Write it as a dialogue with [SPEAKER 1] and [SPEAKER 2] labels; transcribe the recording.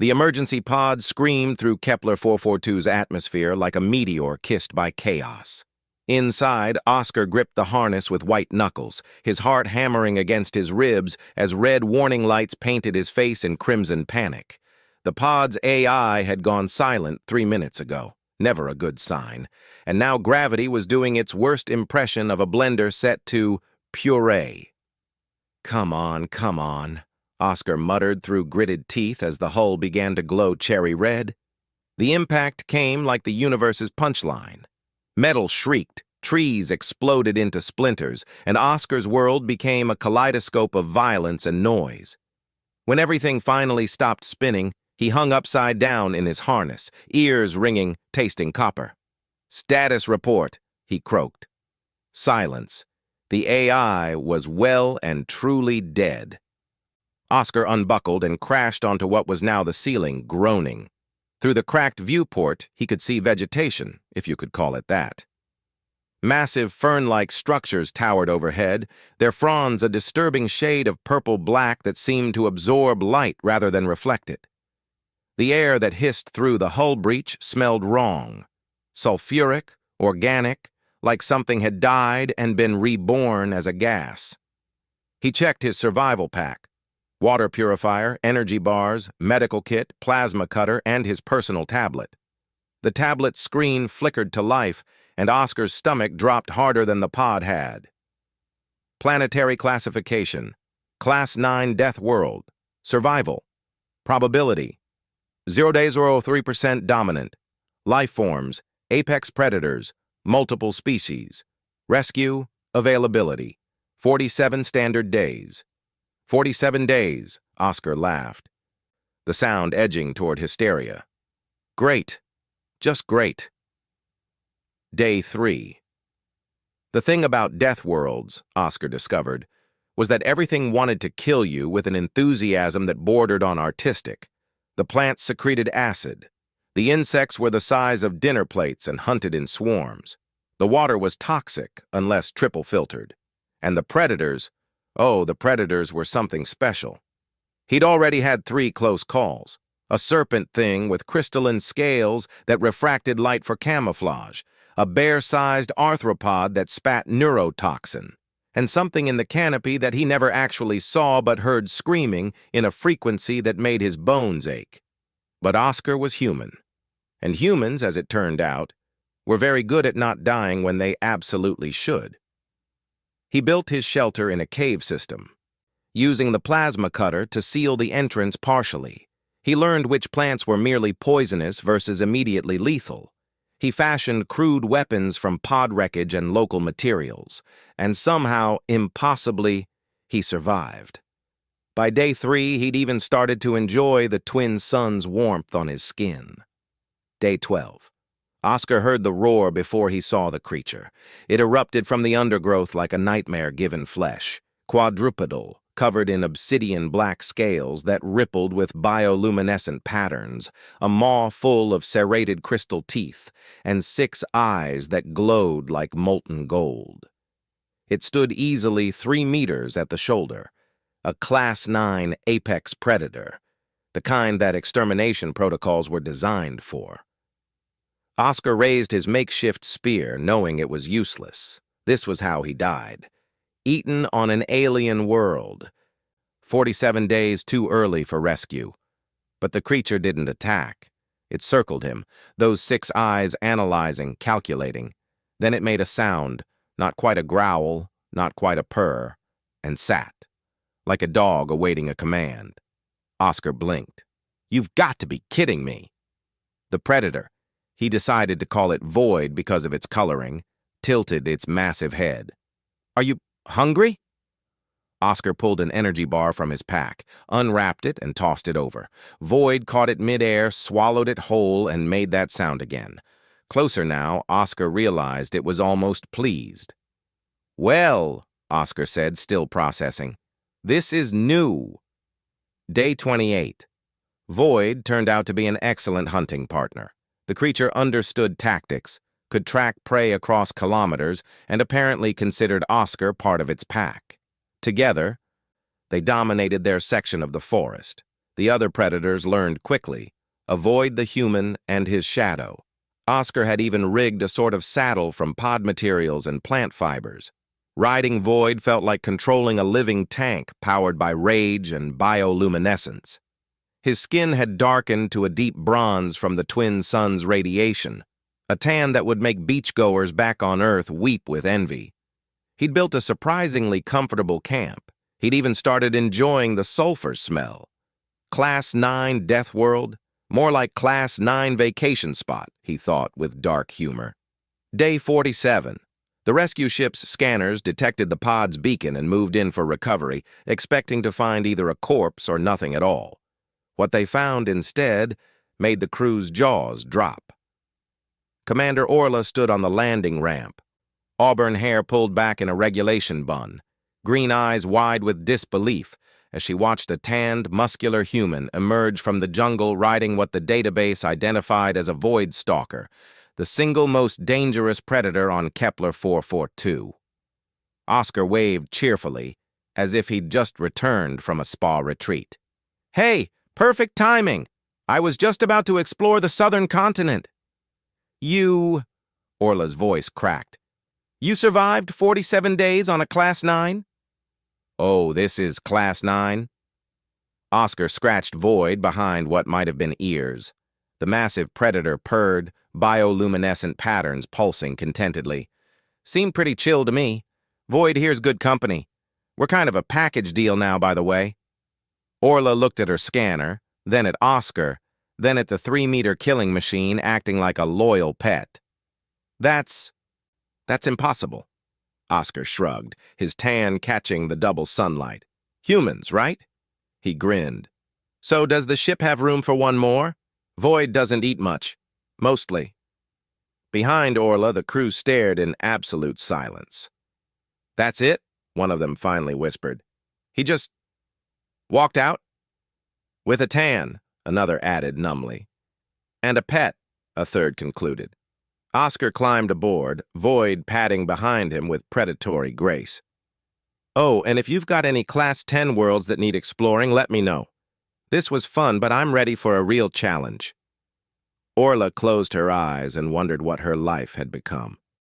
[SPEAKER 1] The emergency pod screamed through Kepler 442's atmosphere like a meteor kissed by chaos. Inside, Oscar gripped the harness with white knuckles, his heart hammering against his ribs as red warning lights painted his face in crimson panic. The pod's AI had gone silent 3 minutes ago, never a good sign, and now gravity was doing its worst impression of a blender set to puree. Come on, Oscar muttered through gritted teeth as the hull began to glow cherry red. The impact came like the universe's punchline. Metal shrieked, trees exploded into splinters, and Oscar's world became a kaleidoscope of violence and noise. When everything finally stopped spinning, he hung upside down in his harness, ears ringing, tasting copper. "Status report," he croaked. Silence. The AI was well and truly dead. Oscar unbuckled and crashed onto what was now the ceiling, groaning. Through the cracked viewport, he could see vegetation, if you could call it that. Massive fern-like structures towered overhead, their fronds a disturbing shade of purple-black that seemed to absorb light rather than reflect it. The air that hissed through the hull breach smelled wrong. Sulfuric, organic, like something had died and been reborn as a gas. He checked his survival pack. Water purifier, energy bars, medical kit, plasma cutter, and his personal tablet. The tablet's screen flickered to life, and Oscar's stomach dropped harder than the pod had. Planetary classification. Class 9 Death World. Survival. Probability. 0.03% dominant. Life forms. Apex predators. Multiple species. Rescue. Availability. 47 standard days. 47 days, Oscar laughed, the sound edging toward hysteria. Great. Just great. Day 3. The thing about death worlds, Oscar discovered, was that everything wanted to kill you with an enthusiasm that bordered on artistic. The plants secreted acid. The insects were the size of dinner plates and hunted in swarms. The water was toxic unless triple filtered. And the predators, oh, the predators were something special. He'd already had 3 close calls. A serpent thing with crystalline scales that refracted light for camouflage, a bear-sized arthropod that spat neurotoxin, and something in the canopy that he never actually saw but heard screaming in a frequency that made his bones ache. But Oscar was human. And humans, as it turned out, were very good at not dying when they absolutely should. He built his shelter in a cave system, using the plasma cutter to seal the entrance partially. He learned which plants were merely poisonous versus immediately lethal. He fashioned crude weapons from pod wreckage and local materials, and somehow, impossibly, he survived. By day 3, he'd even started to enjoy the twin sun's warmth on his skin. Day 12. Oscar heard the roar before he saw the creature. It erupted from the undergrowth like a nightmare given flesh, quadrupedal, covered in obsidian black scales that rippled with bioluminescent patterns, a maw full of serrated crystal teeth, and 6 eyes that glowed like molten gold. It stood easily 3 meters at the shoulder, a Class 9 apex predator, the kind that extermination protocols were designed for. Oscar raised his makeshift spear, knowing it was useless. This was how he died. Eaten on an alien world. 47 days too early for rescue. But the creature didn't attack. It circled him, those 6 eyes analyzing, calculating. Then it made a sound, not quite a growl, not quite a purr, and sat, like a dog awaiting a command. Oscar blinked. "You've got to be kidding me." The predator, he decided to call it Void because of its coloring, tilted its massive head. "Are you hungry?" Oscar pulled an energy bar from his pack, unwrapped it, and tossed it over. Void caught it midair, swallowed it whole, and made that sound again. Closer now, Oscar realized it was almost pleased. "Well," Oscar said, still processing, "this is new." Day 28. Void turned out to be an excellent hunting partner. The creature understood tactics, could track prey across kilometers, and apparently considered Oscar part of its pack. Together, they dominated their section of the forest. The other predators learned quickly. Avoid the human and his shadow. Oscar had even rigged a sort of saddle from pod materials and plant fibers. Riding Void felt like controlling a living tank powered by rage and bioluminescence. His skin had darkened to a deep bronze from the twin suns' radiation, a tan that would make beachgoers back on Earth weep with envy. He'd built a surprisingly comfortable camp. He'd even started enjoying the sulfur smell. Class 9 Death World? More like Class 9 vacation spot, he thought with dark humor. Day 47. The rescue ship's scanners detected the pod's beacon and moved in for recovery, expecting to find either a corpse or nothing at all. What they found instead made the crew's jaws drop. Commander Orla stood on the landing ramp, auburn hair pulled back in a regulation bun, green eyes wide with disbelief as she watched a tanned, muscular human emerge from the jungle riding what the database identified as a void stalker, the single most dangerous predator on Kepler 442. Oscar waved cheerfully, as if he'd just returned from a spa retreat. "Hey, perfect timing! I was just about to explore the southern continent." "You," Orla's voice cracked, "you survived 47 days on a Class 9? "Oh, this is Class 9? Oscar scratched Void behind what might have been ears. The massive predator purred, bioluminescent patterns pulsing contentedly. "Seemed pretty chill to me. Void here's good company. We're kind of a package deal now, by the way." Orla looked at her scanner, then at Oscar, then at the 3-meter killing machine acting like a loyal pet. That's impossible." Oscar shrugged, his tan catching the double sunlight. "Humans, right?" He grinned. "So does the ship have room for one more? Void doesn't eat much. Mostly." Behind Orla, the crew stared in absolute silence. "That's it?" one of them finally whispered. "He just walked out?" "With a tan," another added numbly. "And a pet," a third concluded. Oscar climbed aboard, Void padding behind him with predatory grace. "Oh, and if you've got any Class 10 worlds that need exploring, let me know. This was fun, but I'm ready for a real challenge." Orla closed her eyes and wondered what her life had become.